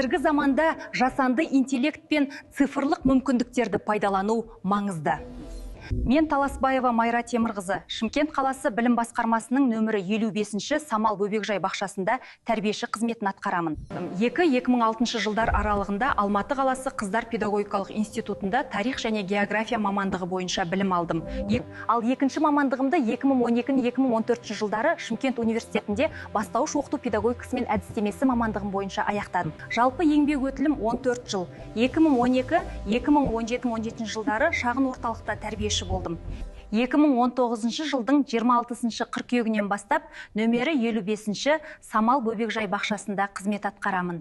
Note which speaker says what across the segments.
Speaker 1: Қазіргі заманда жасанды интеллект пен цифрлық мүмкіндіктерді пайдалану маңызды. Мен Таласбаева Майра Темірқызы, Шымкент қаласы білім басқармасының нөмірі 55-ші Самал Бөбекжай бақшасында тәрбиеші қызметін атқарамын. 2006 жылдар аралығында Алматы қаласы Қыздар педагогикалық институтында тарих және география мамандығы бойынша білім алдым. Ал екінші мамандығымды 2012-2014 жылдары Шымкент университетінде бастауыш оқыту педагогикасы мен әдістемесі мамандығым бойынша аяқтадым. Жалпы еңбек өтілім 14 жыл. 2012-2017 жылдары шағын орталықта тәрбиеші болдым. 2019 жылдың 26 қыркүйегінен бастап нөмері 55-ші Самал Бөбекжай бақшасында қызмет атқарамын.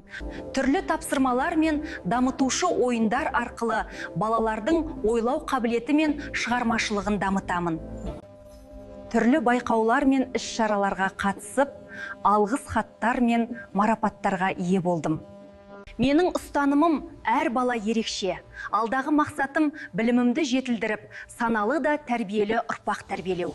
Speaker 1: Түрлі тапсырмалар мен дамытушы ойындар арқылы балалардың ойлау қабілеті мен шығармашылығын дамытамын. Түрлі байқаулар мен іс-шараларға қатысып, алғыс хаттар мен марапаттарға ие болдым. Менің ұстанымым әр бала ерекше. Алдағы мақсатым білімімді жетілдіріп, саналы да тәрбиелі ұрпақ тәрбиелеу.